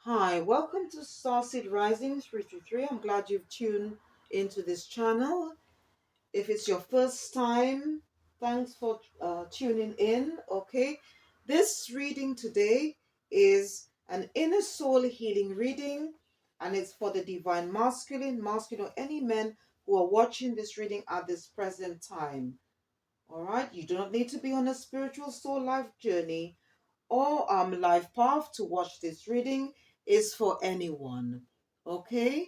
Hi, welcome to Starseed Rising 333. I'm glad you've tuned into this channel. If it's your first time, thanks for tuning in. Okay, this reading today is an inner soul healing reading, and it's for the divine masculine, or any men who are watching this reading at this present time. All right, you do not need to be on a spiritual soul life journey or life path to watch this reading. Is for anyone. Okay,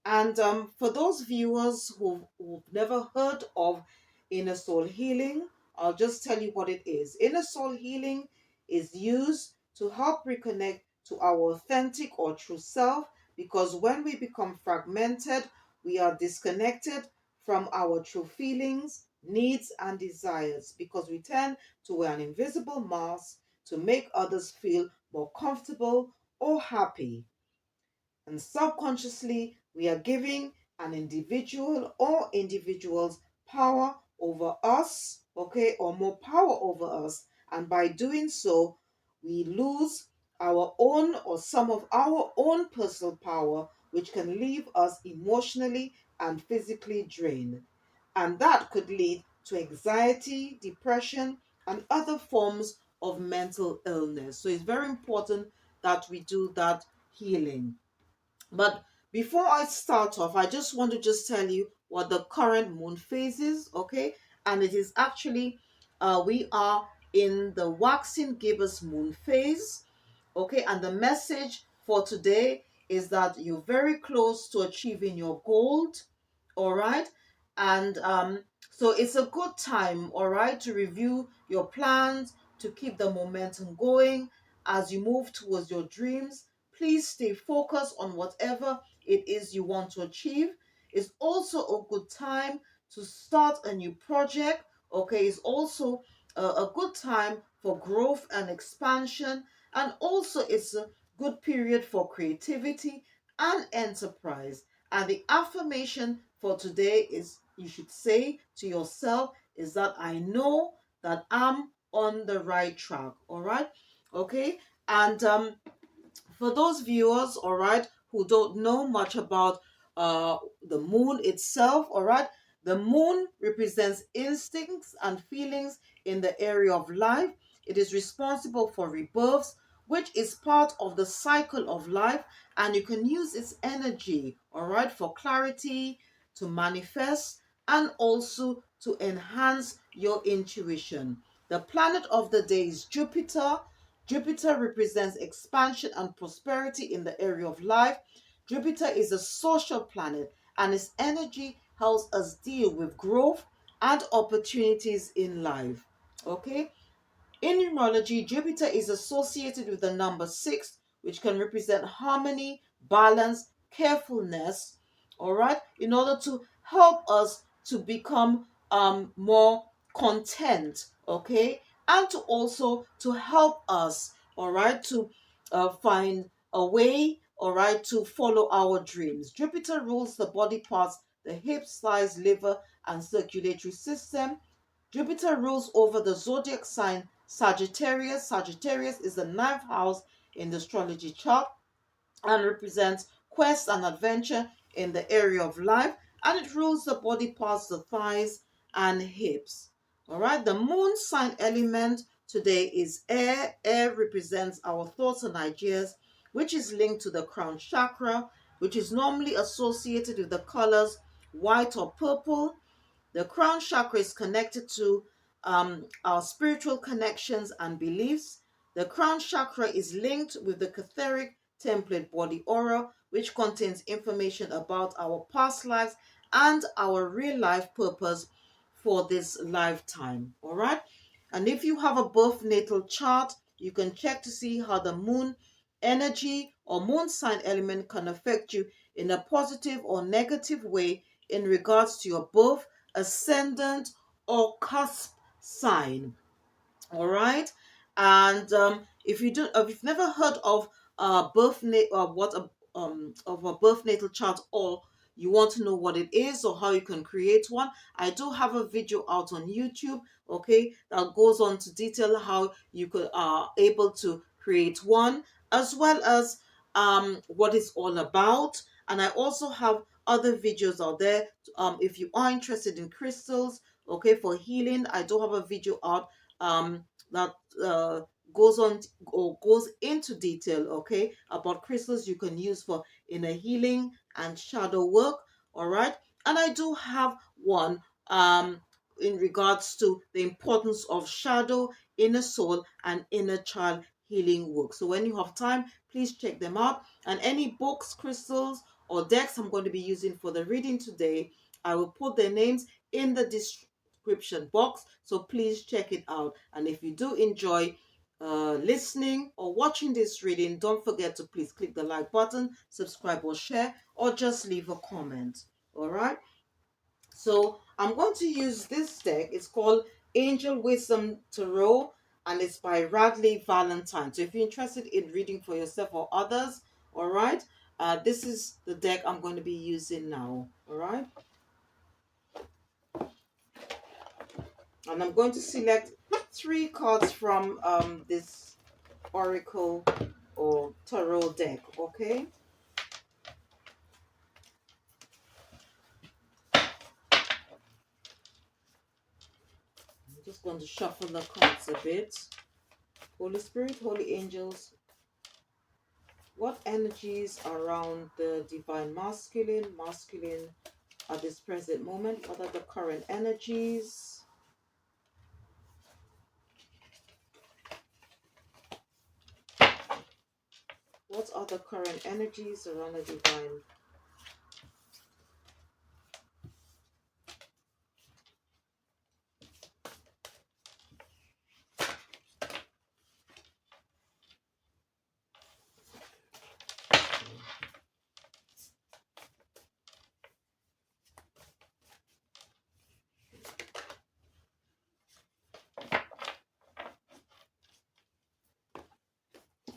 and for those viewers who've never heard of inner soul healing, I'll just tell you what it is. Inner soul healing is used to help reconnect to our authentic or true self, because when we become fragmented, we are disconnected from our true feelings, needs, and desires, because we tend to wear an invisible mask to make others feel more comfortable or happy. And subconsciously, we are giving an individual or individuals power over us, okay, or more power over us. And by doing so, we lose our own or some of our own personal power, which can leave us emotionally and physically drained. And that could lead to anxiety, depression, and other forms of mental illness. So it's very important that we do that healing. But before I start off, I just want to just tell you what the current moon phase is, okay? And it is actually, we are in the Waxing Gibbous Moon Phase, okay? And the message for today is that you're very close to achieving your goal, all right? And so it's a good time, all right, to review your plans, to keep the momentum going as you move towards your dreams. Please stay focused on whatever it is you want to achieve. It's also a good time to start a new project. Okay, it's also a good time for growth and expansion, and also it's a good period for creativity and enterprise. And the affirmation for today is, you should say to yourself, is that I know that I'm on the right track. All right, okay. And for those viewers, all right, who don't know much about the moon itself, all right, the moon represents instincts and feelings in the area of life. It is responsible for rebirths, which is part of the cycle of life, and you can use its energy, all right, for clarity, to manifest, and also to enhance your intuition. The planet of the day is Jupiter. Jupiter represents expansion and prosperity in the area of life. Jupiter is a social planet, and its energy helps us deal with growth and opportunities in life. Okay? In numerology, Jupiter is associated with the number 6, which can represent harmony, balance, carefulness, all right, in order to help us to become more content, okay, and to also to help us, all right, to find a way, all right, to follow our dreams. Jupiter rules the body parts, the hips, thighs, liver, and circulatory system. Jupiter rules over the zodiac sign Sagittarius. Sagittarius is the ninth house in the astrology chart and represents quest and adventure in the area of life, and it rules the body parts, the thighs and hips. All right, the moon sign element today is air. Air represents our thoughts and ideas, which is linked to the crown chakra, which is normally associated with the colors white or purple. The crown chakra is connected to our spiritual connections and beliefs. The crown chakra is linked with the Catheric template body aura, which contains information about our past lives and our real life purpose for this lifetime. All right. And if you have a birth natal chart, you can check to see how the moon energy or moon sign element can affect you in a positive or negative way in regards to your birth, ascendant, or cusp sign. All right. And if you do, if you've never heard of of a birth natal chart, or you want to know what it is or how you can create one, I do have a video out on YouTube, okay, that goes on to detail how you could able to create one, as well as what it's all about. And I also have other videos out there. If you are interested in crystals, okay, for healing, I do have a video out that goes on or goes into detail, okay, about crystals you can use for inner healing and shadow work. All right. And I do have one in regards to the importance of shadow, inner soul, and inner child healing work. So when you have time, please check them out. And any books, crystals, or decks I'm going to be using for the reading today, I will put their names in the description box. So please check it out. And if you do enjoy listening or watching this reading, don't forget to please click the like button, subscribe or share, or just leave a comment. All right. So I'm going to use this deck. It's called Angel Wisdom Tarot, and it's by Radley Valentine. So if you're interested in reading for yourself or others, all right, this is the deck I'm going to be using now. All right. And I'm going to select 3 cards from this Oracle or Tarot deck. Okay. I'm just going to shuffle the cards a bit. Holy Spirit, Holy Angels, what energies around the divine masculine at this present moment? What are the current energies? What are the current energies around the divine?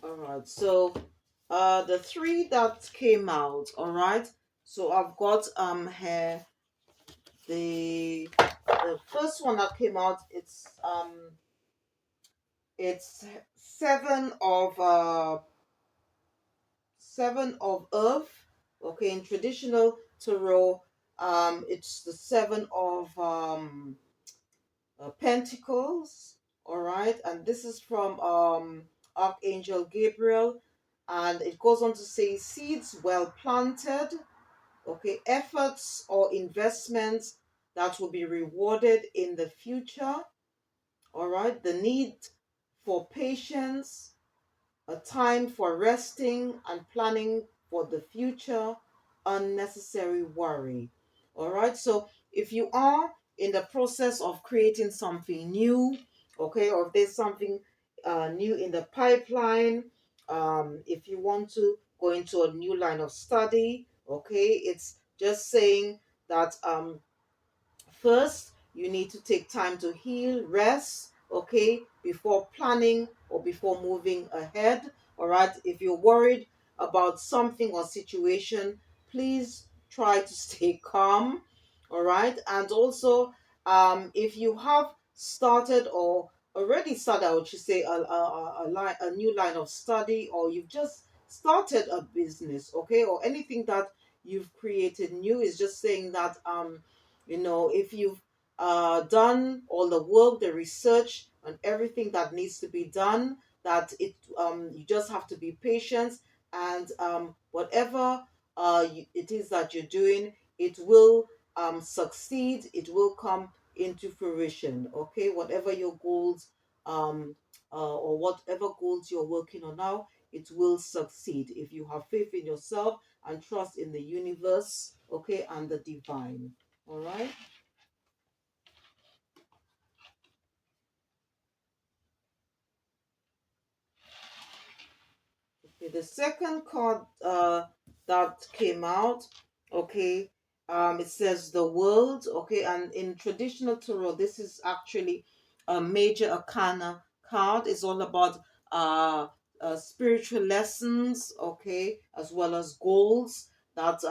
All right, so the 3 that came out, all right, so I've got here the first one that came out. It's 7 of earth. Okay, in traditional tarot, it's the 7 of pentacles. All right, and this is from Archangel Gabriel, and it goes on to say seeds well planted. Okay, efforts or investments that will be rewarded in the future. All right, the need for patience, a time for resting and planning for the future, unnecessary worry. All right, so if you are in the process of creating something new, okay, or if there's something new in the pipeline, if you want to go into a new line of study, okay, it's just saying that first, you need to take time to heal, rest, okay, before planning or before moving ahead. All right. If you're worried about something or situation, please try to stay calm. All right. And also, if you have started or already started, I would say a new line of study, or you've just started a business, okay, or anything that you've created new, is just saying that if you've done all the work, the research, and everything that needs to be done, that you just have to be patient, and whatever it is that you're doing, it will succeed. It will come into fruition. Okay, whatever your goals or whatever goals you're working on now, it will succeed if you have faith in yourself and trust in the universe, okay, and the divine. All right. Okay, the second card that came out, okay, it says the world, okay, and in traditional tarot, this is actually a major arcana card. It's all about spiritual lessons, okay, as well as goals that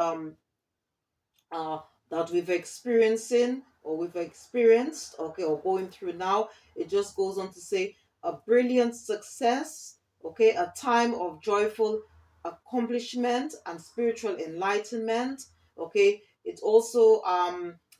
uh, that we've experiencing or we've experienced, okay, or going through now. It just goes on to say a brilliant success, okay, a time of joyful accomplishment and spiritual enlightenment. Okay, it also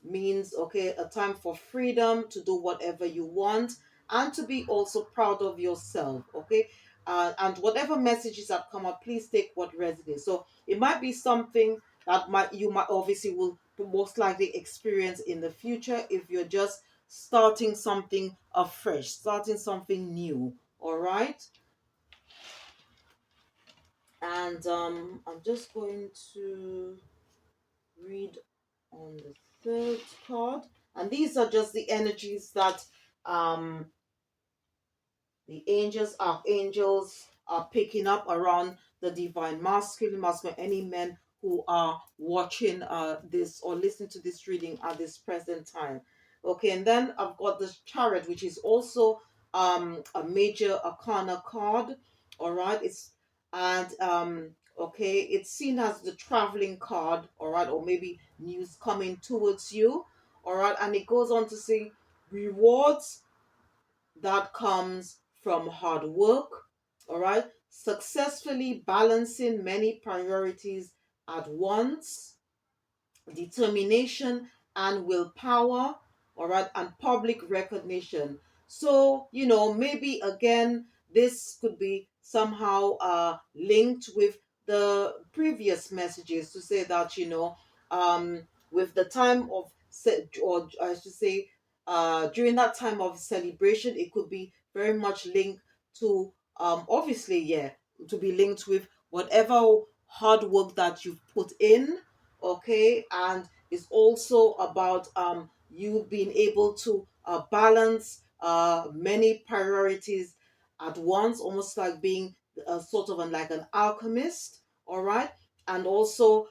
means, okay, a time for freedom to do whatever you want and to be also proud of yourself. Okay, and whatever messages that come up, please take what resonates. So it might be something that might you might obviously will most likely experience in the future if you're just starting something afresh, starting something new. All right. And I'm just going to read on the third card. And these are just the energies that um, the angels, archangels are picking up around the divine masculine, any men who are watching this or listening to this reading at this present time. Okay, and then I've got this chariot, which is also a major arcana card. All right, okay, it's seen as the traveling card, all right, or maybe news coming towards you, all right, and it goes on to say rewards that comes from hard work, all right, successfully balancing many priorities at once, determination and willpower, all right, and public recognition. So, maybe again, this could be somehow linked with the previous messages to say that, with the time of, or I should say, during that time of celebration, it could be very much linked to, obviously, yeah, to be linked with whatever hard work that you've put in, okay, and it's also about you being able to balance many priorities at once, almost like being sort of like an alchemist, all right, and also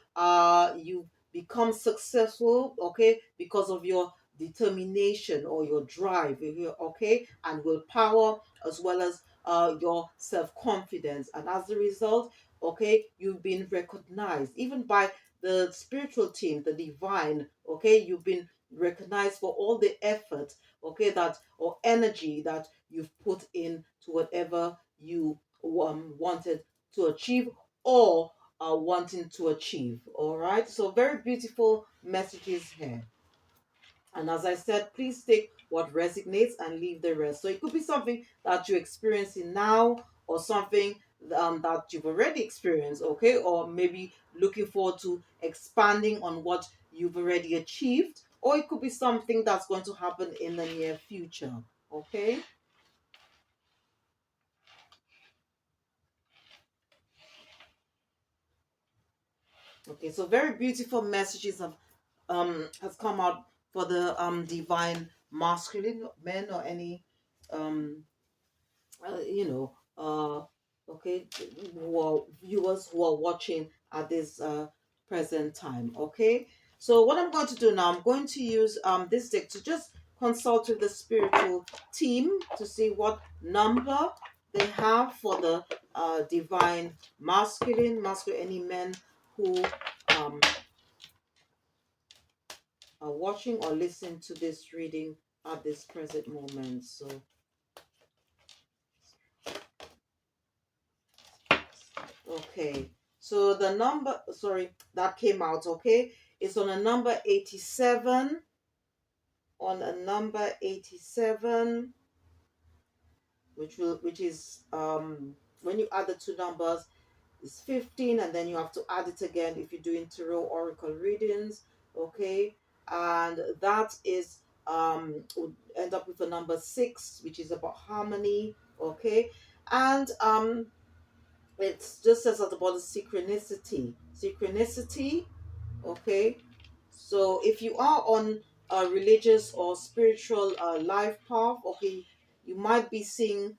you become successful, okay, because of your determination or your drive, okay, and willpower, as well as your self-confidence, and as a result, okay, you've been recognized even by the spiritual team, the divine, okay, you've been recognized for all the effort, okay, that or energy that you've put in to whatever you wanted to achieve or are wanting to achieve. All right, so very beautiful messages here. And as I said, please take what resonates and leave the rest. So it could be something that you're experiencing now or something that you've already experienced, okay? Or maybe looking forward to expanding on what you've already achieved. Or it could be something that's going to happen in the near future, okay? Okay, so very beautiful messages have has come out for the divine masculine men or any um you know, okay, who are viewers who are watching at this present time. Okay, so what I'm going to do now, I'm going to use this deck to just consult with the spiritual team to see what number they have for the divine masculine, any men who um, are watching or listening to this reading at this present moment. So, okay. So the number, sorry, that came out, okay? It's on a number 87. On a number 87, which is when you add the two numbers, it's 15, and then you have to add it again if you're doing tarot oracle readings, okay? And that is would end up with the number 6, which is about harmony, okay? And it's just says at the bottom synchronicity, okay. So if you are on a religious or spiritual life path, okay, you might be seeing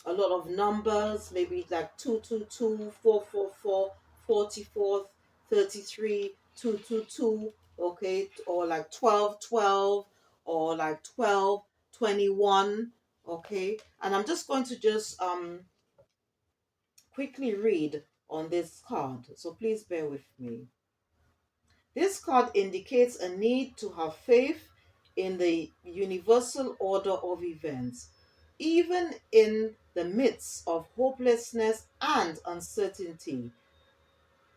a lot of numbers, maybe like 222, 444, 44, 33, 222, okay, or like 1212, or like 1221, okay. And I'm just going to just quickly read on this card, so please bear with me. This card indicates a need to have faith in the universal order of events. even in the midst of hopelessness and uncertainty.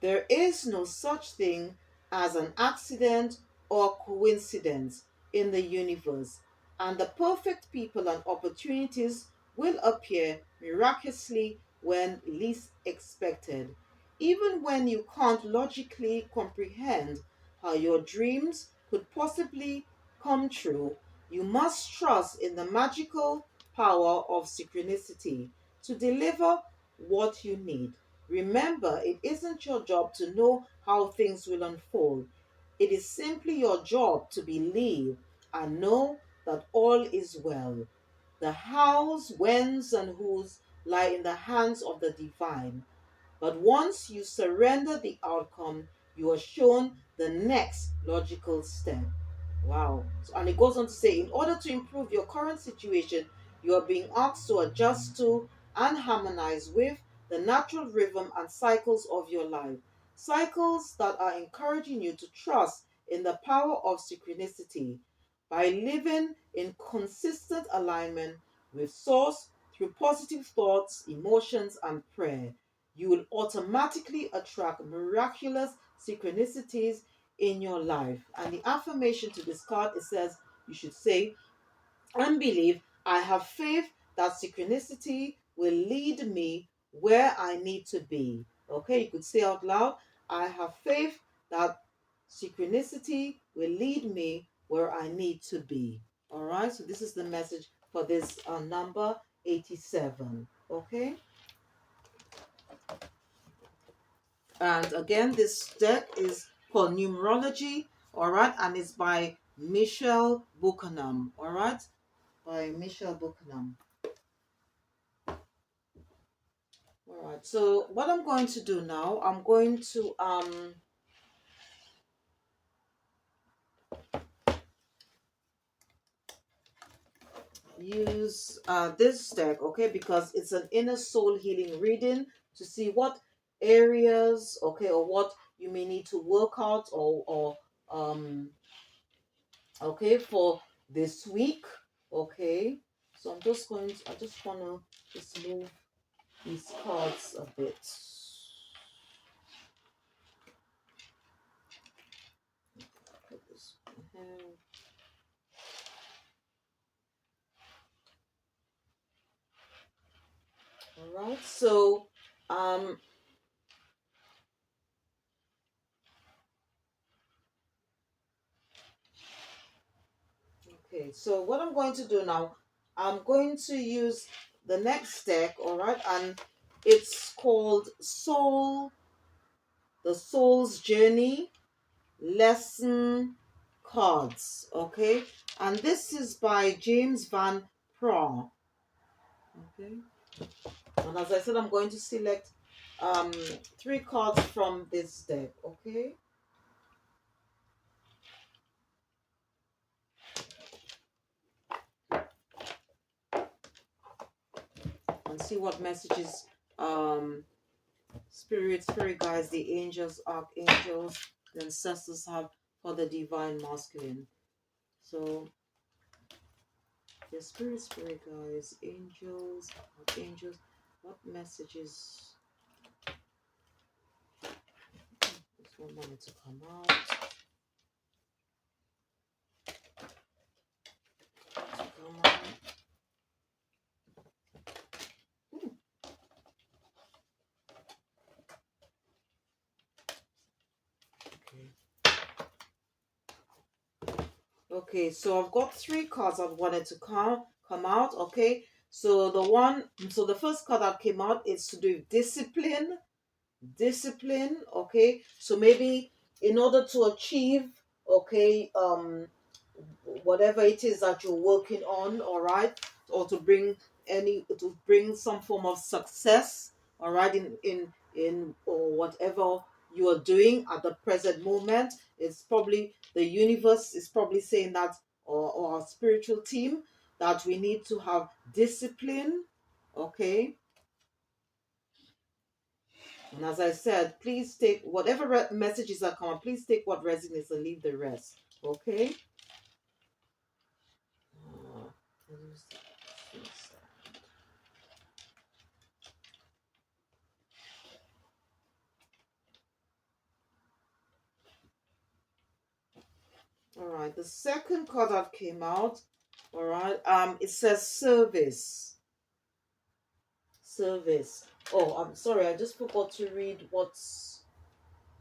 There is no such thing as an accident or coincidence in the universe, and the perfect people and opportunities will appear miraculously when least expected. Even when you can't logically comprehend how your dreams could possibly come true, you must trust in the magical power of synchronicity to deliver what you need. Remember, it isn't your job to know how things will unfold. It is simply your job to believe and know that all is well. The hows, whens, and whos lie in the hands of the divine. But once you surrender the outcome, you are shown the next logical step. Wow. So, and it goes on to say, in order to improve your current situation, you are being asked to adjust to and harmonize with the natural rhythm and cycles of your life. Cycles that are encouraging you to trust in the power of synchronicity by living in consistent alignment with Source through positive thoughts, emotions, and prayer. You will automatically attract miraculous synchronicities in your life. And the affirmation to this card, it says, you should say, and believe, I have faith that synchronicity will lead me where I need to be. Okay, you could say out loud, I have faith that synchronicity will lead me where I need to be. All right, so this is the message for this number 87. Okay, and again, this deck is called Numerology. All right, and it's by Michelle Buchanan. All right, by Michelle Buchanan. All right, so what I'm going to do now, I'm going to use this deck, okay, because it's an inner soul healing reading to see what areas, okay, or what you may need to work out or okay, for this week, okay. So I'm just going to, I just want to just move these cards a bit. Put this here. All right, so um okay, so what I'm going to do now, I'm going to use the next deck, all right, and it's called the Soul's Journey Lesson Cards, okay, and this is by James Van Praagh, okay, and as I said, I'm going to select um 3 cards from this deck, okay, and see what messages spirit guides, the angels, archangels, the ancestors have for the divine masculine. So the spirit guides, angels, archangels, what messages? This one wanted to come out. Okay, so I've got 3 cards I've wanted to come out. Okay, so the first card that came out is to do with discipline. Okay, so maybe in order to achieve, okay, whatever it is that you're working on, all right, or to bring some form of success, all right, in or whatever you are doing at the present moment. It's probably the universe is probably saying that, or our spiritual team, that we need to have discipline, okay. And as I said, please take whatever messages that come up, please take what resonates and leave the rest, okay. right, the second card that came out, all right, it says service. Service. Oh, I'm sorry, I just forgot to read what's.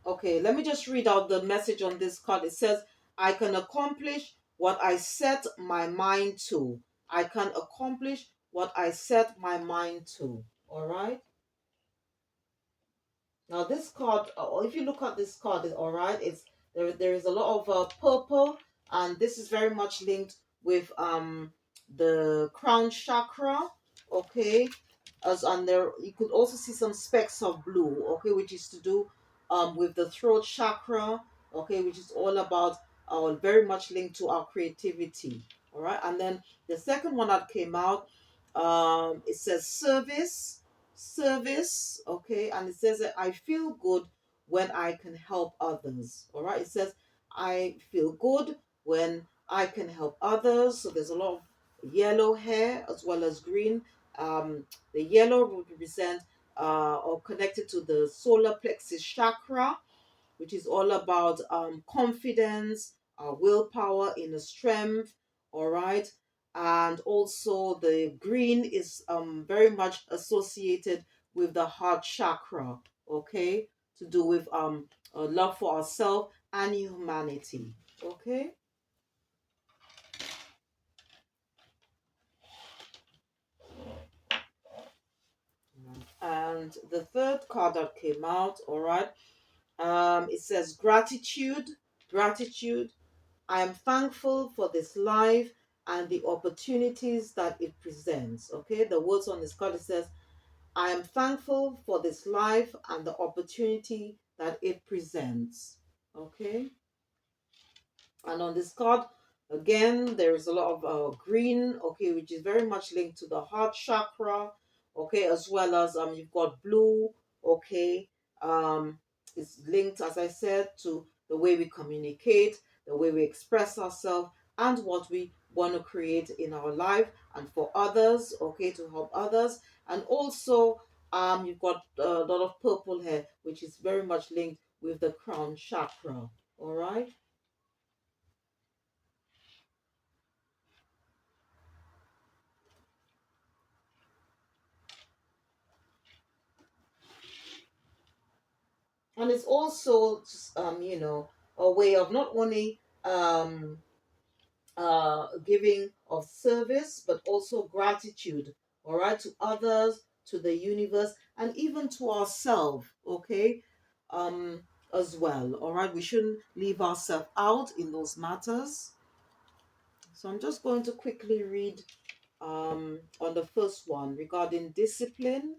Okay, let me just read out the message on this card. It says, I can accomplish what I set my mind to. I can accomplish what I set my mind to. All right. Now this card, if you look at this card, all right, it's there is a lot of purple, and this is very much linked with the crown chakra, okay, as and there you could also see some specks of blue, okay, which is to do with the throat chakra, okay, which is all about very much linked to our creativity, all right. And then the second one that came out, it says service, okay, and it says that I feel good when I can help others, all right. It says I feel good when I can help others. So there's a lot of yellow hair as well as green. The yellow would represent or connected to the solar plexus chakra, which is all about confidence, willpower, inner strength. All right. And also the green is very much associated with the heart chakra, okay, to do with love for ourselves and humanity, okay. And the third card that came out, all right, it says gratitude. I am thankful for this life and the opportunities that it presents. Okay, the words on this card, it says, I am thankful for this life and the opportunity that it presents. Okay, and on this card, again, there is a lot of green, okay, which is very much linked to the heart chakra, okay, as well as you've got blue, okay, it's linked, as I said, to the way we communicate, the way we express ourselves, and what we want to create in our life and for others, okay, to help others, and also you've got a lot of purple hair, which is very much linked with the crown chakra. All right. And it's also a way of not only giving of service but also gratitude, all right, to others, to the universe, and even to ourselves, okay, um as well, all right. We shouldn't leave ourselves out in those matters. So I'm just going to quickly read on the first one regarding discipline.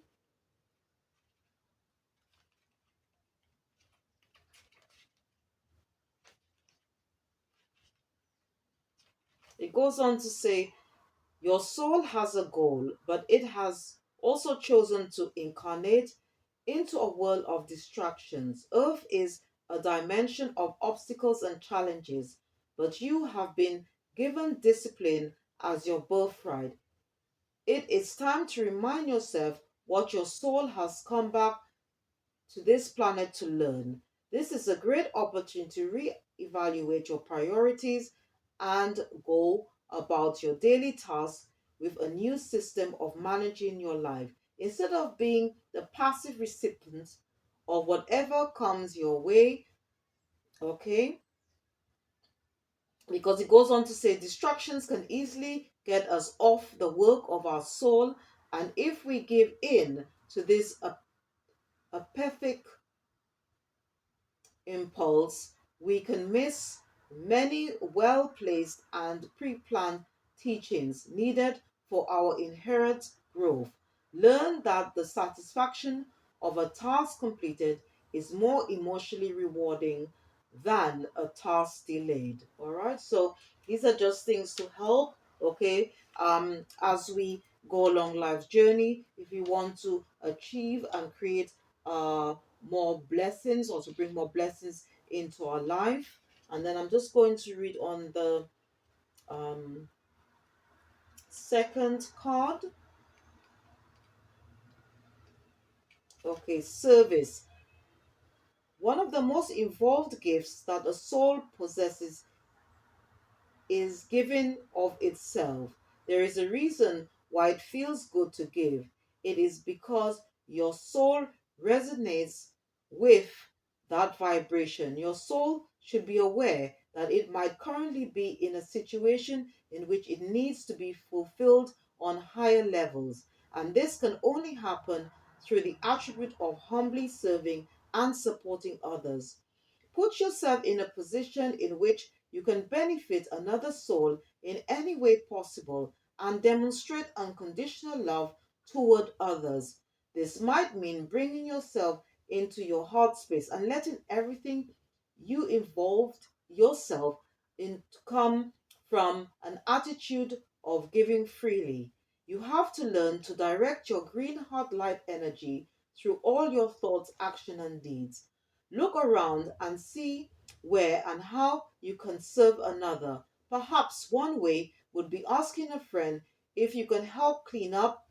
It goes on to say, your soul has a goal, but it has also chosen to incarnate into a world of distractions. Earth is a dimension of obstacles and challenges, but you have been given discipline as your birthright. It is time to remind yourself what your soul has come back to this planet to learn. This is a great opportunity to re-evaluate your priorities and go about your daily tasks with a new system of managing your life instead of being the passive recipient of whatever comes your way. Okay, because it goes on to say distractions can easily get us off the work of our soul, and if we give in to this a perfect impulse, we can miss many well placed and pre planned teachings needed for our inherent growth. Learn that the satisfaction of a task completed is more emotionally rewarding than a task delayed. All right, so these are just things to help, okay, as we go along life's journey. If you want to achieve and create more blessings or to bring more blessings into our life. And then I'm just going to read on the um, second card. Okay, service. One of the most involved gifts that a soul possesses is giving of itself. There is a reason why it feels good to give. It is because your soul resonates with that vibration. Your soul should be aware that it might currently be in a situation in which it needs to be fulfilled on higher levels. And this can only happen through the attribute of humbly serving and supporting others. Put yourself in a position in which you can benefit another soul in any way possible and demonstrate unconditional love toward others. This might mean bringing yourself into your heart space and letting everything you involved yourself in come from an attitude of giving freely. You have to learn to direct your green heart light energy through all your thoughts, action, and deeds. Look around and see where and how you can serve another. Perhaps one way would be asking a friend if you can help clean up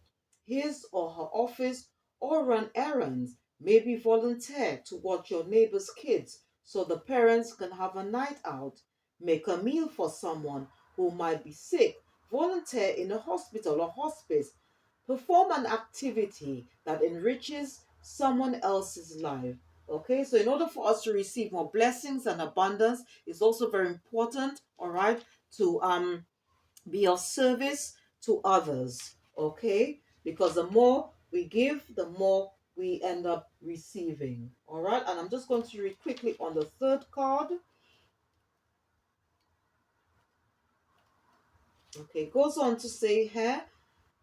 his or her office or run errands. Maybe volunteer to watch your neighbor's kids so the parents can have a night out. Make a meal for someone who might be sick. Volunteer in a hospital or hospice. Perform an activity that enriches someone else's life. Okay, so in order for us to receive more blessings and abundance, it's also very important, all right, to be of service to others. Okay, because the more we give, the more we end up receiving. All right, and I'm just going to read quickly on the third card. Okay, it goes on to say here,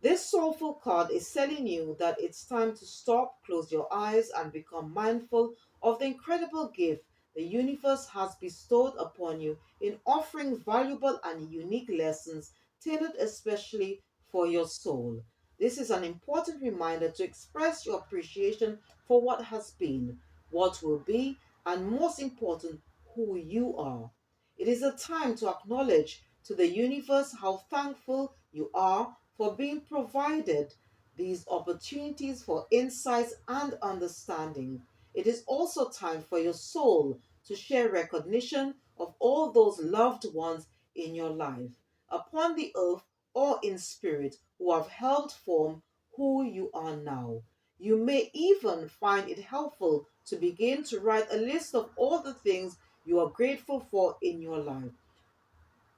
this soulful card is telling you that it's time to stop, close your eyes, and become mindful of the incredible gift the universe has bestowed upon you in offering valuable and unique lessons tailored especially for your soul. This is an important reminder to express your appreciation for what has been, what will be, and most important, who you are. It is a time to acknowledge to the universe how thankful you are for being provided these opportunities for insights and understanding. It is also time for your soul to share recognition of all those loved ones in your life, upon the earth or in spirit, who have helped form who you are now. You may even find it helpful to begin to write a list of all the things you are grateful for in your life.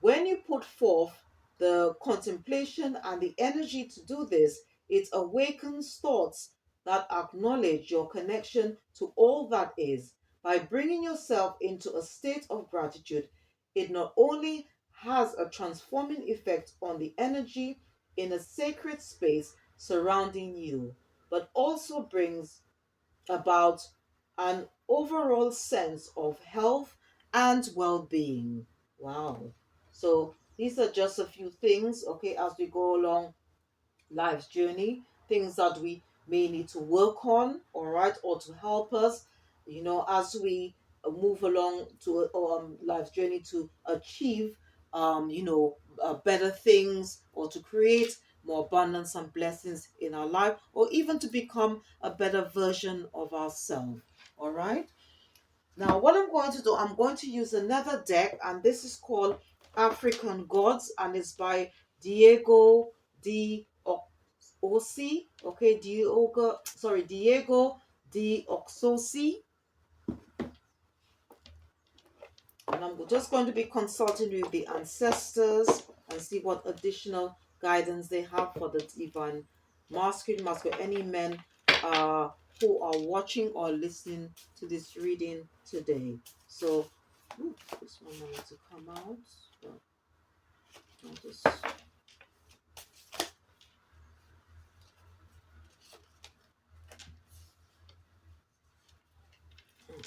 When you put forth the contemplation and the energy to do this, it awakens thoughts that acknowledge your connection to all that is. By bringing yourself into a state of gratitude, it not only has a transforming effect on the energy in a sacred space surrounding you, but also brings about an overall sense of health and well-being. Wow. So these are just a few things, okay, as we go along life's journey, things that we may need to work on, all right, or to help us, as we move along to life's journey to achieve, better things, or to create more abundance and blessings in our life, or even to become a better version of ourselves. All right. Now, what I'm going to do, I'm going to use another deck, and this is called African Gods, and it's by Diego D. Oxosi. Okay, Diego D. Oxosi. And I'm just going to be consulting with the ancestors and see what additional guidance they have for the divine masculine, any men who are watching or listening to this reading today. So, this one wanted to come out. But I'll just.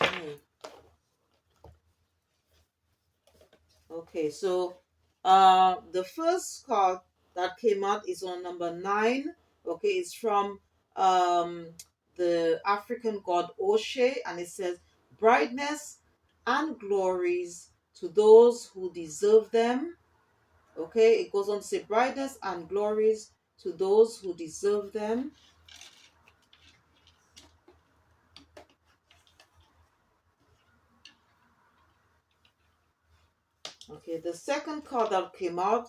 Okay. Okay, so the first card that came out is on number 9. Okay, it's from um the African god Oshe, and it says brightness and glories to those who deserve them. Okay, it goes on to say brightness and glories to those who deserve them. Okay, the second card that came out,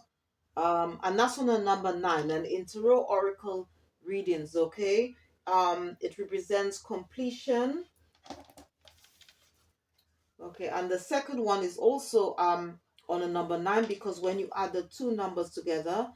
and that's on the number 9, and in tarot oracle readings, okay, it represents completion. Okay, and the second one is also on a number 9, because when you add the two numbers together,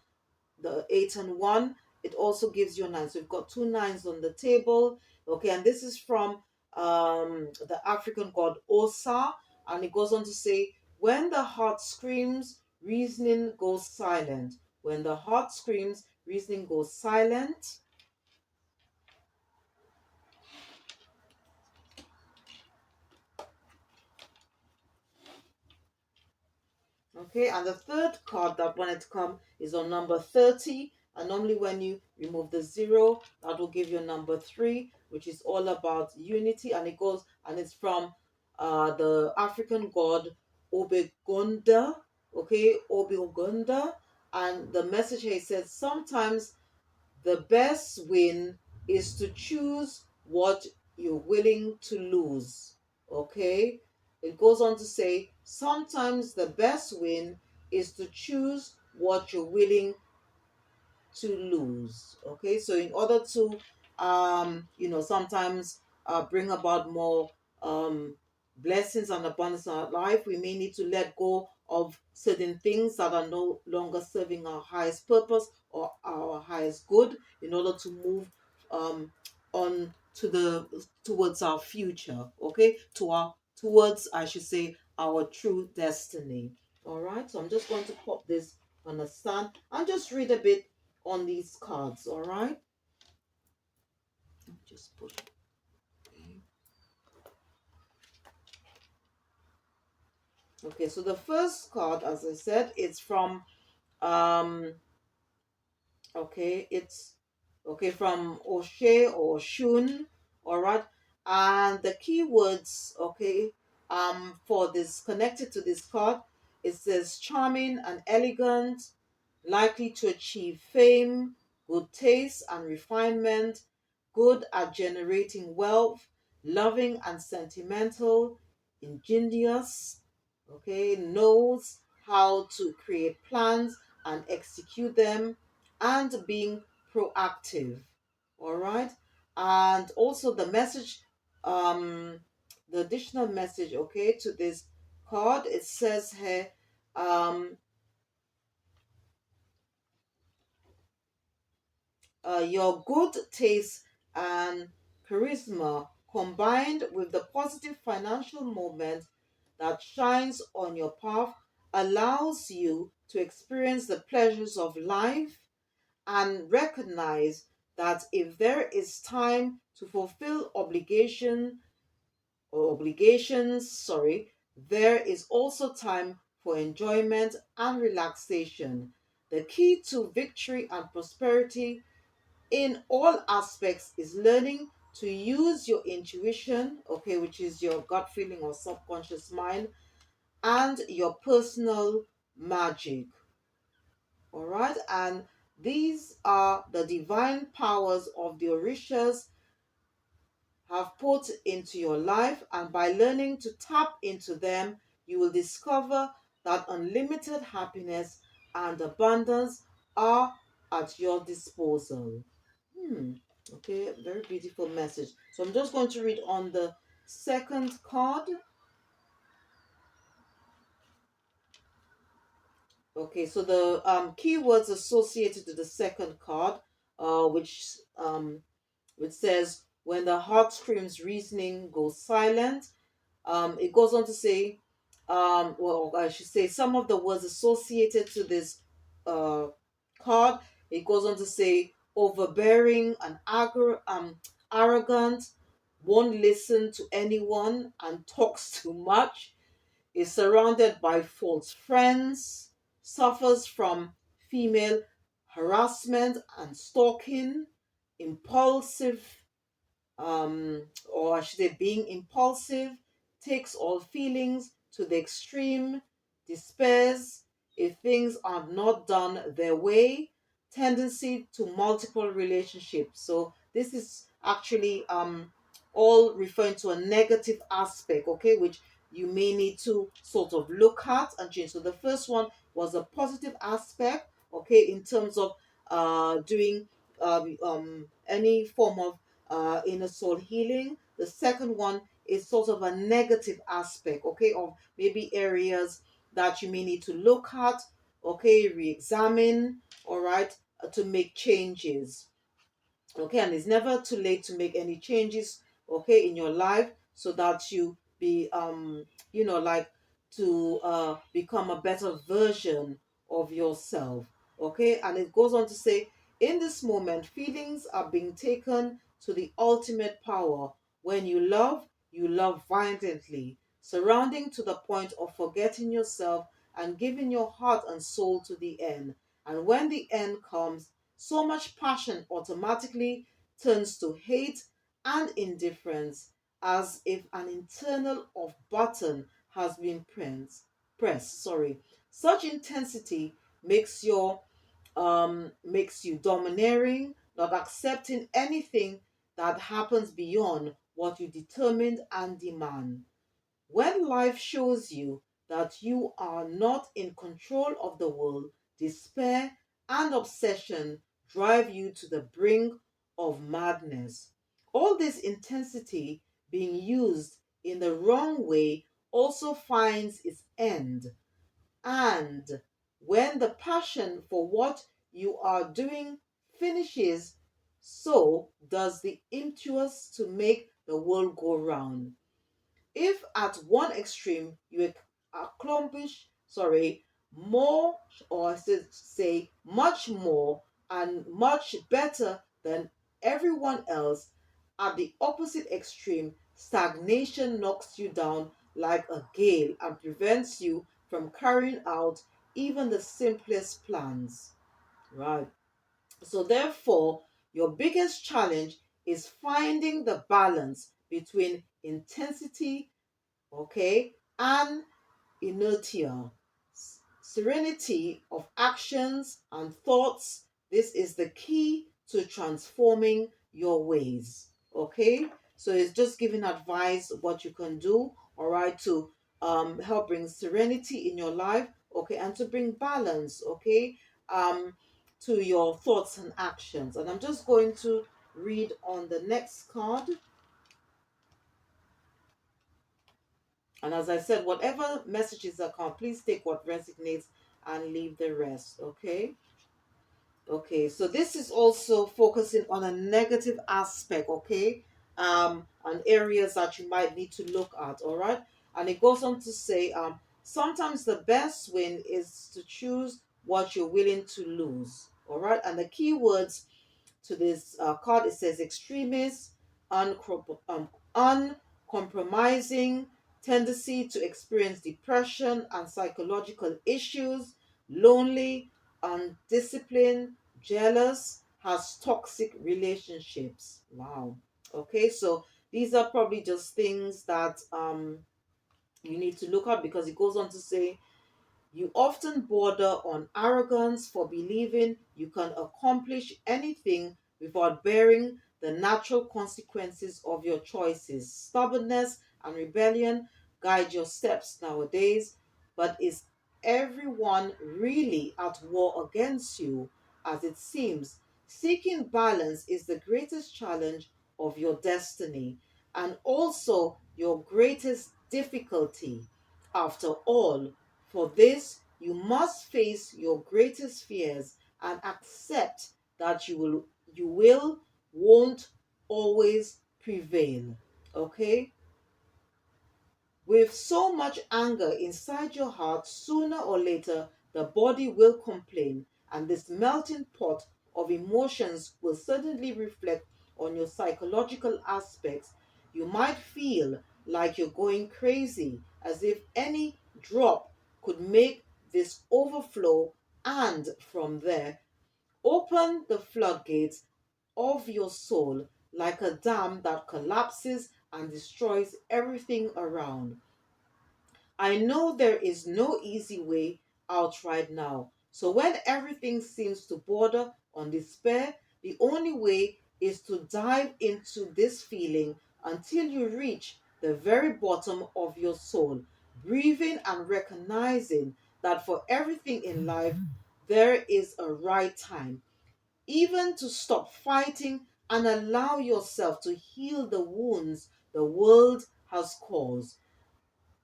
the 8 and 1, it also gives you a 9. So you've got two nines on the table. Okay, and this is from the African god Osa, and it goes on to say, when the heart screams, reasoning goes silent. When the heart screams, reasoning goes silent. Okay, and the third card that wanted to come is on number 30. And normally when you remove the 0, that will give you number 3, which is all about unity. And it goes, and it's from the African god Obegonda. Okay, Obegonda. And the message here says, sometimes the best win is to choose what you're willing to lose. Okay? It goes on to say, sometimes the best win is to choose what you're willing to lose. Okay, so in order to sometimes bring about more blessings and abundance in our life, we may need to let go of certain things that are no longer serving our highest purpose or our highest good, in order to move um on to the towards our future. Okay, towards, I should say, our true destiny. All right, so I'm just going to pop this on a stand and just read a bit on these cards. All right, just put it. Okay, so the first card, as I said, it's from um okay, it's okay, from O'Shea or Shun. All right, and the keywords, okay, for this, connected to this card, it says charming and elegant, likely to achieve fame, good taste and refinement, good at generating wealth, loving and sentimental, ingenious, okay, knows how to create plans and execute them, and being proactive. All right, and also the message, um the additional message, okay, to this card, it says here, um your good taste and charisma, combined with the positive financial moment that shines on your path, allows you to experience the pleasures of life and recognize that if there is time to fulfill obligations, sorry, there is also time for enjoyment and relaxation. The key to victory and prosperity in all aspects is learning to use your intuition, okay, which is your gut feeling or subconscious mind, and your personal magic. All right, and these are the divine powers of the Orishas have put into your life, and by learning to tap into them, you will discover that unlimited happiness and abundance are at your disposal. Hmm. Okay, very beautiful message. So I'm just going to read on the second card. Okay, so the keywords associated to the second card, which says, when the heart screams, reasoning goes silent. It goes on to say, well, I should say some of the words associated to this uh, card. It goes on to say, overbearing and arrogant, won't listen to anyone and talks too much, is surrounded by false friends, suffers from female harassment and stalking, impulsive, or I should say, being impulsive, takes all feelings to the extreme, despairs if things are not done their way, tendency to multiple relationships. So this is actually all referring to a negative aspect, okay, which you may need to sort of look at and change. So the first one was a positive aspect, okay, in terms of doing any form of inner soul healing. The second one is sort of a negative aspect, okay, of maybe areas that you may need to look at, okay, re-examine, all right, to make changes. Okay, and it's never too late to make any changes, okay, in your life, so that you be like to become a better version of yourself. Okay, and it goes on to say, in this moment feelings are being taken to the ultimate power. When you love violently, surrounding to the point of forgetting yourself and giving your heart and soul to the end. And when the end comes, so much passion automatically turns to hate and indifference, as if an internal off button has been pressed. Sorry. Such intensity makes you domineering, not accepting anything that happens beyond what you determined and demand. When life shows you that you are not in control of the world, despair and obsession drive you to the brink of madness. All this intensity being used in the wrong way also finds its end. And when the passion for what you are doing finishes, so does the impetus to make the world go round. If at one extreme you accomplish, more, or I should say much more and much better than everyone else, at the opposite extreme, stagnation knocks you down like a gale and prevents you from carrying out even the simplest plans. Right. So, therefore, your biggest challenge is finding the balance between intensity, okay, and inertia, serenity of actions and thoughts. This is the key to transforming your ways, okay. So it's just giving advice what you can do, all right, to help bring serenity in your life, okay, and to bring balance, okay, um to your thoughts and actions. And I'm just going to read on the next card. And as I said, whatever messages that come, please take what resonates and leave the rest. Okay. Okay. So this is also focusing on a negative aspect. Okay. And areas that you might need to look at. All right. And it goes on to say, sometimes the best win is to choose what you're willing to lose. All right. And the key words to this card, it says extremist, uncompromising, tendency to experience depression and psychological issues, lonely, undisciplined, jealous, has toxic relationships. Wow. Okay, so these are probably just things that you need to look at, because it goes on to say, you often border on arrogance for believing you can accomplish anything without bearing the natural consequences of your choices. Stubbornness and rebellion guide your steps nowadays, but is everyone really at war against you? As it seems, seeking balance is the greatest challenge of your destiny and also your greatest difficulty. After all, for this, you must face your greatest fears and accept that won't always prevail. Okay? With so much anger inside your heart, sooner or later the body will complain, and this melting pot of emotions will certainly reflect on your psychological aspects. You might feel like you're going crazy, as if any drop could make this overflow, and from there, open the floodgates of your soul like a dam that collapses and destroys everything around. I know there is no easy way out right now. So when everything seems to border on despair, the only way is to dive into this feeling until you reach the very bottom of your soul, breathing and recognizing that for everything in life, there is a right time, even to stop fighting and allow yourself to heal the wounds the world has caused.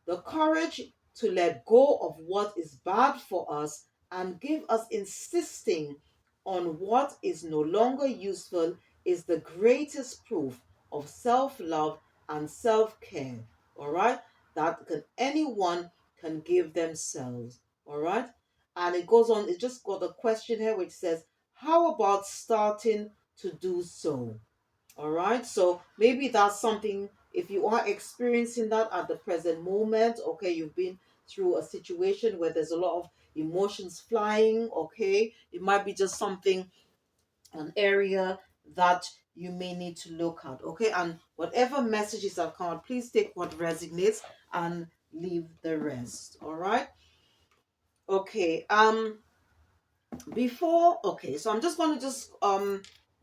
The courage to let go of what is bad for us and give us insisting on what is no longer useful is the greatest proof of self-love and self-care, all right, that anyone can give themselves, all right. And it goes on, it just got a question here which says, how about starting to do so? All right. So maybe that's something, if you are experiencing that at the present moment, okay, you've been through a situation where there's a lot of emotions flying, okay, it might be just something, an area that you may need to look at, okay, and whatever messages have come out, please take what resonates and leave the rest, all right. Okay, before, okay, so I'm just going to just go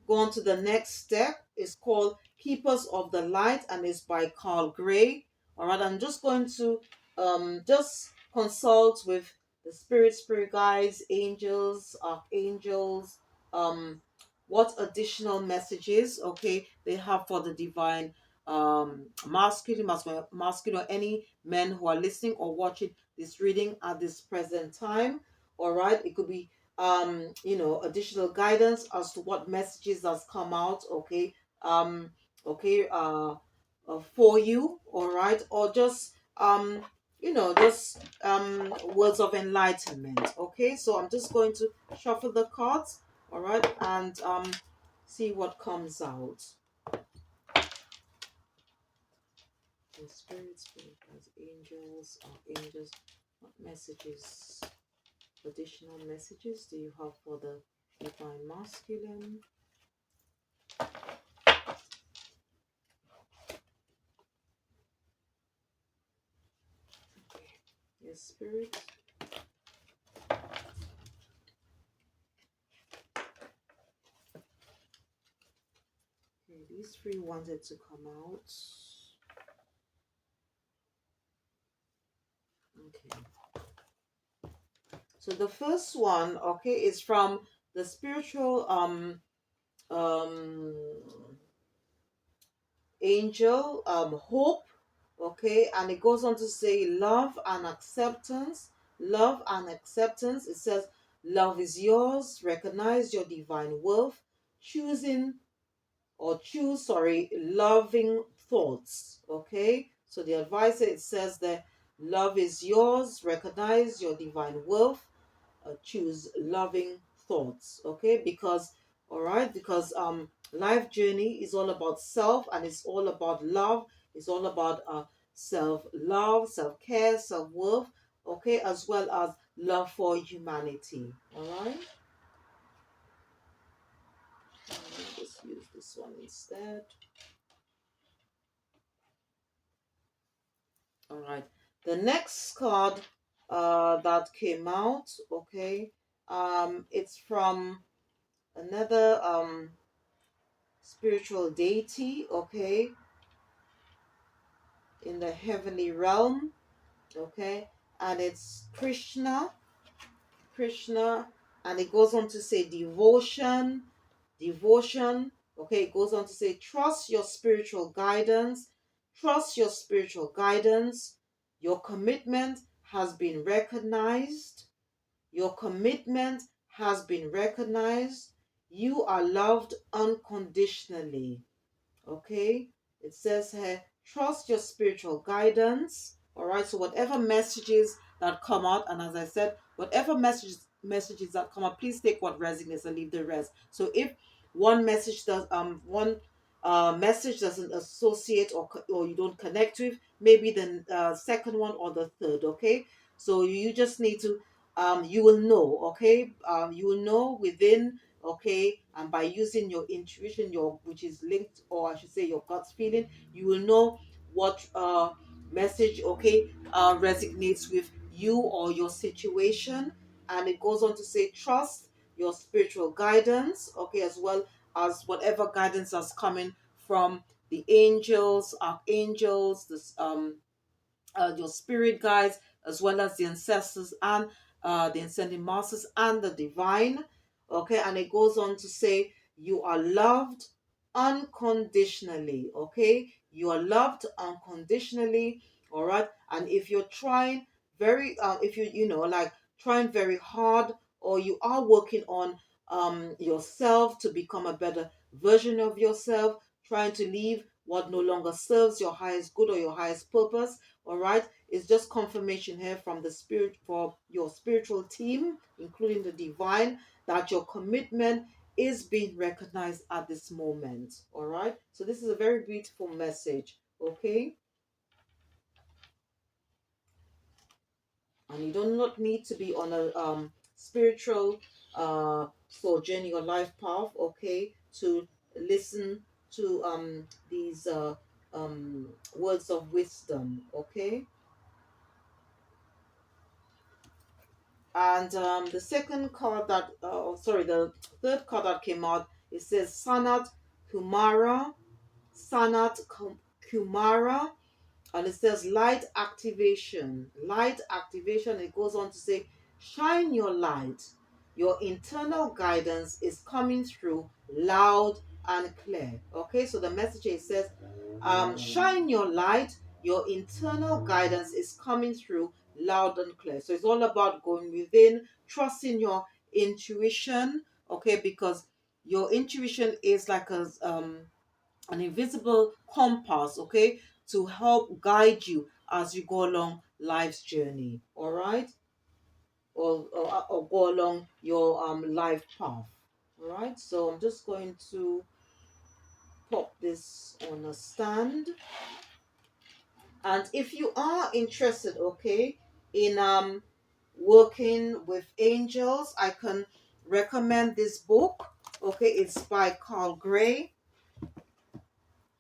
on to the next step. It's called Keepers of the Light and it's by Carl Gray. All right, I'm just going to just consult with the spirit guides, angels, archangels, um what additional messages, okay, they have for the divine masculine, or any men who are listening or watching this reading at this present time. All right, it could be additional guidance as to what messages has come out, okay, um okay for you, all right, or just just words of enlightenment, okay. So I'm just going to shuffle the cards, all right, and see what comes out. The spirit guides, angels, archangels, what messages, additional messages do you have for the divine masculine? Yes, spirit. Okay, these three wanted to come out. Okay. So the first one, okay, is from the spiritual um angel hope, okay, and it goes on to say love and acceptance. Love and acceptance. It says love is yours, recognize your divine worth, choosing or choose, sorry, loving thoughts, okay. So the advisor, it says that love is yours, recognize your divine worth, choose loving thoughts, okay, because, all right, because life journey is all about self and it's all about love, it's all about self-love, self-care, self-worth, okay, as well as love for humanity, all right. Just use this one instead. All right. The next card that came out, okay, it's from another spiritual deity, okay, in the heavenly realm, okay, and it's Krishna, and it goes on to say devotion, okay, it goes on to say trust your spiritual guidance, your commitment has been recognized, your commitment has been recognized, you are loved unconditionally. Okay, it says here, trust your spiritual guidance. All right, so whatever messages that come out, and as I said, whatever messages that come out, please take what resonates and leave the rest. So if one message does one message doesn't associate or you don't connect with, maybe the second one or the third, okay. So you just need to you will know, okay, you will know within, okay, and by using your intuition, your which is linked, or I should say your gut feeling, you will know what message, okay, resonates with you or your situation. And it goes on to say trust your spiritual guidance, okay, as well as whatever guidance that's coming from the angels, archangels, your spirit guides, as well as the ancestors and the ascending masters and the divine. Okay, and it goes on to say, you are loved unconditionally. Okay, you are loved unconditionally. All right, and if you're trying if you know, like trying very hard, or you are working on yourself to become a better version of yourself, trying to leave what no longer serves your highest good or your highest purpose. All right, it's just confirmation here from the spirit, for your spiritual team, including the divine, that your commitment is being recognized at this moment. All right, so this is a very beautiful message. Okay, and you do not need to be on a spiritual sojourn, your life path, okay, to listen to these words of wisdom. Okay, and the second card that sorry, the third card that came out, it says Sanat Kumara. Sanat Kumara, and it says light activation. Light activation. It goes on to say, shine your light. Your internal guidance is coming through loud and clear. Okay, so the message, it says, shine your light. Your internal guidance is coming through loud and clear. So it's all about going within, trusting your intuition. Okay, because your intuition is like an invisible compass, okay, to help guide you as you go along life's journey. All right, or go along your life path. All right, so I'm just going to pop this on a stand. And if you are interested, okay, in working with angels, I can recommend this book. Okay, it's by Carl Gray,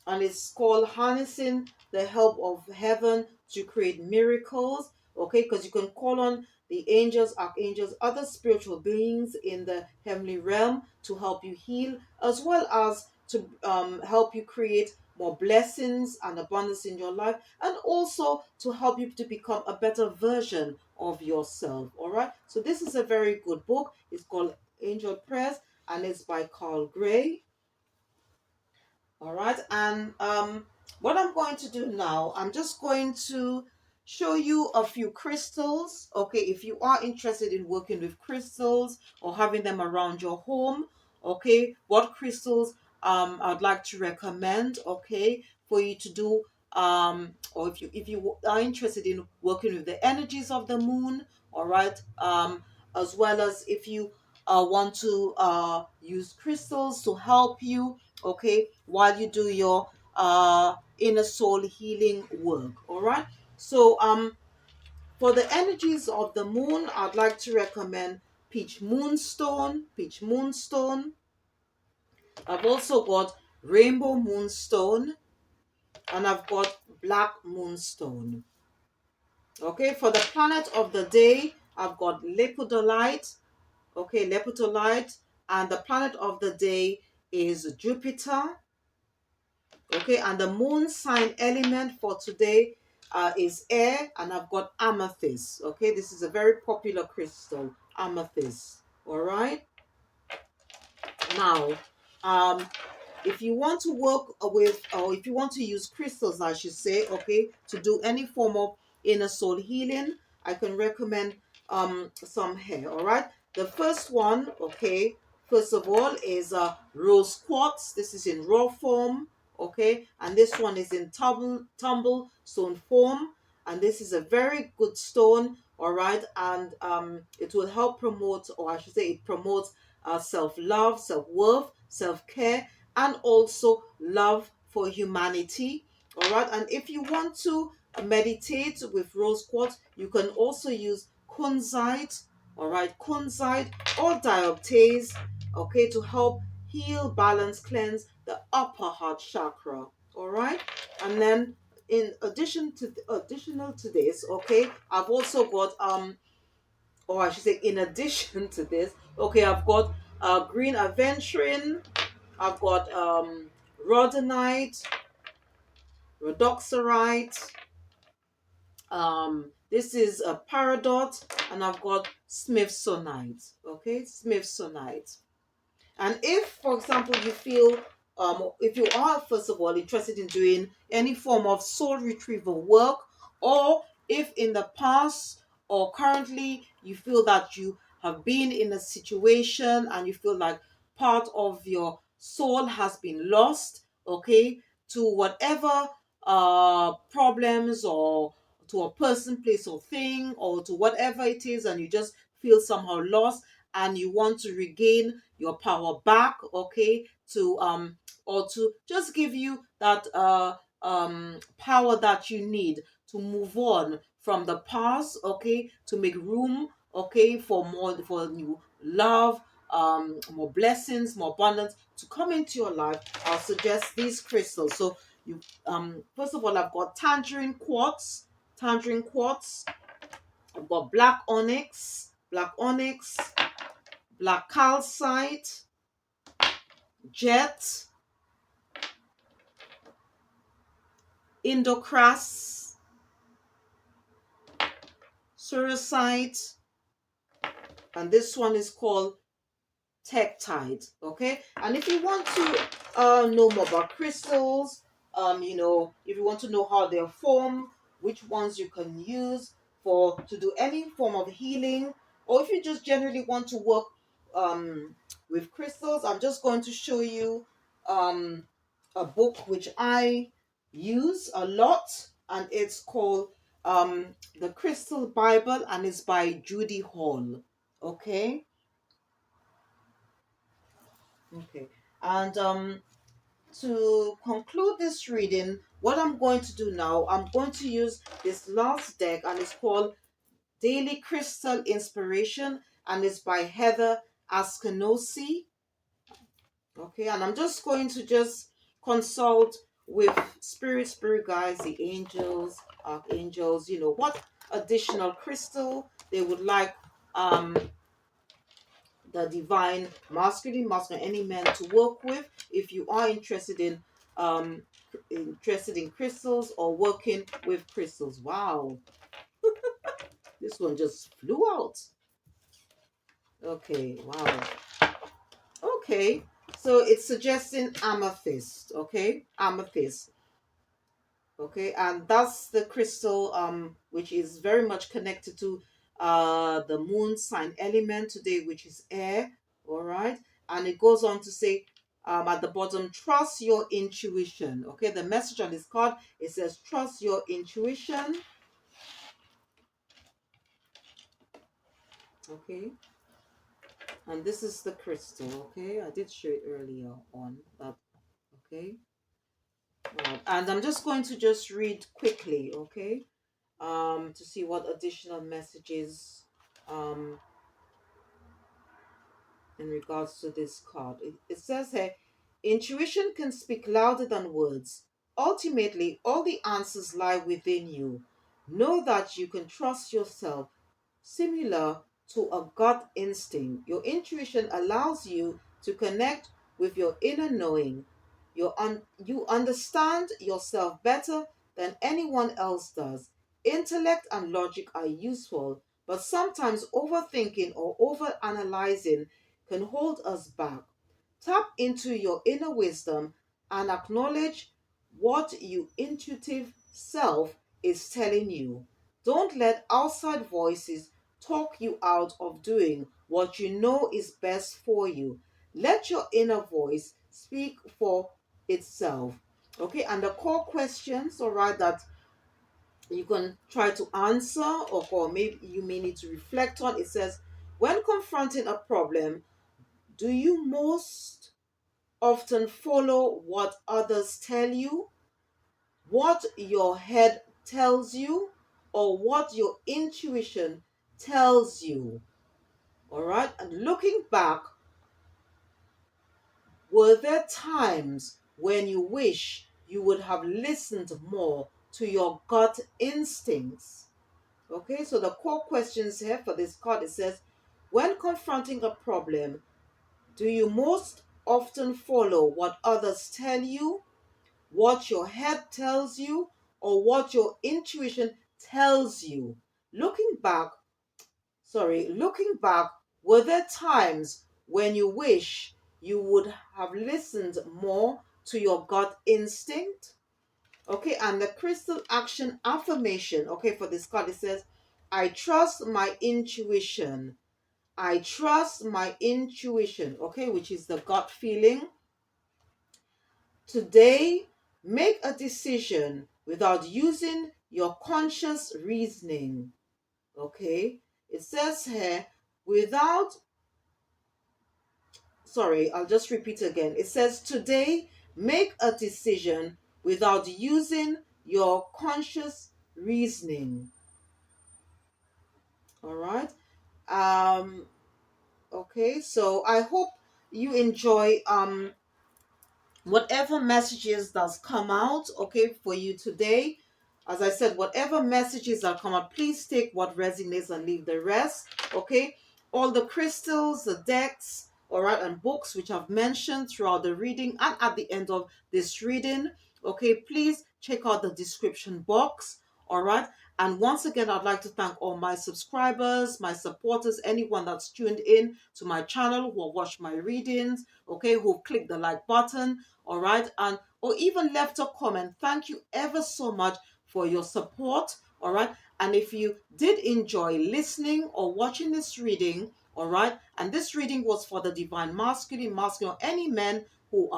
and it's called Harnessing the Help of Heaven to Create Miracles. Okay, because you can call on the angels, archangels, other spiritual beings in the heavenly realm to help you heal, as well as to help you create more blessings and abundance in your life, and also to help you to become a better version of yourself. All right, so this is a very good book. It's called Angel Prayers, and it's by Carl Gray. All right, and what I'm going to do now, I'm just going to show you a few crystals. Okay, if you are interested in working with crystals or having them around your home, okay, what crystals I'd like to recommend, okay, for you to do, or if you are interested in working with the energies of the moon, all right, as well as if you want to use crystals to help you, okay, while you do your inner soul healing work. All right, so for the energies of the moon, I'd like to recommend peach moonstone. I've also got rainbow moonstone, and I've got black moonstone. Okay, for the planet of the day, I've got lepidolite. Okay, lepidolite, and the planet of the day is Jupiter. Okay, and the moon sign element for today is air, and I've got amethyst. Okay, this is a very popular crystal, amethyst. All right, now, um, if you want to work with, or if you want to use crystals, I should say, okay, to do any form of inner soul healing, I can recommend some here. All right, the first one, okay, first of all, is rose quartz. This is in raw form, okay, and this one is in tumble stone form, and this is a very good stone. All right, and it will help promote, or I should say it promotes self-love, self-worth, self-care, and also love for humanity. All right, and if you want to meditate with rose quartz, you can also use kunzite. All right, kunzite or dioptase, okay, to help heal, balance, cleanse the upper heart chakra. All right, and then in additional to this, okay, I've also got or I should say in addition to this, okay, I've got green aventurine, I've got rhodonite, rhodoxarite. This is a peridot, and I've got smithsonite. Okay, smithsonite. And if, for example, you feel, if you are, first of all, interested in doing any form of soul retrieval work, or if in the past or currently you feel that you have been in a situation and you feel like part of your soul has been lost, okay, to whatever problems or to a person, place, or thing, or to whatever it is, and you just feel somehow lost and you want to regain your power back, okay, to or to just give you that power that you need to move on from the past, okay, to make room, okay, for more, for new love, more blessings, more abundance to come into your life. I'll suggest these crystals. So you first of all, I've got tangerine quartz. I've got black onyx, black calcite, jet, indocras, suricite, and this one is called tektite. Okay, and if you want to know more about crystals, if you want to know how they're formed, which ones you can use for to do any form of healing, or if you just generally want to work with crystals, I'm just going to show you um a book which I use a lot, and it's called the Crystal Bible, and it's by Judy Hall. Okay. Okay. And to conclude this reading, what I'm going to do now, I'm going to use this last deck, and it's called Daily Crystal Inspiration, and it's by Heather Askinosi. Okay, and I'm just going to just consult with spirit guides, the angels, archangels, what additional crystal they would like the divine masculine, any man to work with. If you are interested in crystals or working with crystals. Wow, this one just flew out. Okay, wow. Okay, so it's suggesting amethyst. Okay, amethyst. Okay, and that's the crystal which is very much connected to the moon sign element today, which is air. All right, and it goes on to say at the bottom, trust your intuition. Okay, the message on this card, it says trust your intuition. Okay, and this is the crystal. Okay, I did show it earlier on that. Okay, and I'm just going to just read quickly. Okay, to see what additional messages um, in regards to this card. It says here, intuition can speak louder than words. Ultimately, all the answers lie within you. Know that you can trust yourself. Similar to a gut instinct, your intuition allows you to connect with your inner knowing. You understand yourself better than anyone else does. Intellect and logic are useful, but sometimes overthinking or overanalyzing can hold us back. Tap into your inner wisdom and acknowledge what your intuitive self is telling you. Don't let outside voices talk you out of doing what you know is best for you. Let your inner voice speak for itself. Okay, and the core questions, all right, that you can try to answer, or maybe you may need to reflect on. It says, when confronting a problem, do you most often follow what others tell you, what your head tells you, or what your intuition tells you? All right. And looking back, were there times when you wish you would have listened more to your gut instincts? Okay. So the core questions here for this card, it says, when confronting a problem, do you most often follow what others tell you, what your head tells you or what your intuition tells you. Looking back, looking back, were there times when you wish you would have listened more to your gut instinct? Okay, and the crystal action affirmation, okay, for this card, it says, I trust my intuition. I trust my intuition, okay, which is the gut feeling. Today, make a decision without using your conscious reasoning, okay? It says here, without, I'll just repeat again. It says, today, make a decision without using your conscious reasoning. All right. Um, okay, so I hope you enjoy whatever messages that's come out, okay, for you today. As I said, whatever messages that come out, please take what resonates and leave the rest, okay? All the crystals, the decks, all right, and books which I've mentioned throughout the reading and at the end of this reading, okay, please check out the description box, all right? And once again, I'd like to thank all my subscribers, my supporters, anyone that's tuned in to my channel, who have watched my readings, okay, who clicked the like button, all right, and or even left a comment. Thank you ever so much for your support, all right. And if you did enjoy listening or watching this reading, all right, and this reading was for the divine masculine, or any men who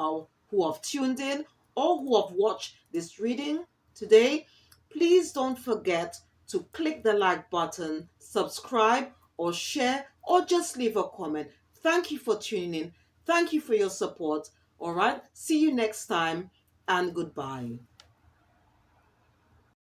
have tuned in or who have watched this reading today, please don't forget to click the like button, subscribe or share, or just leave a comment. Thank you for tuning in. Thank you for your support. All right. See you next time and goodbye.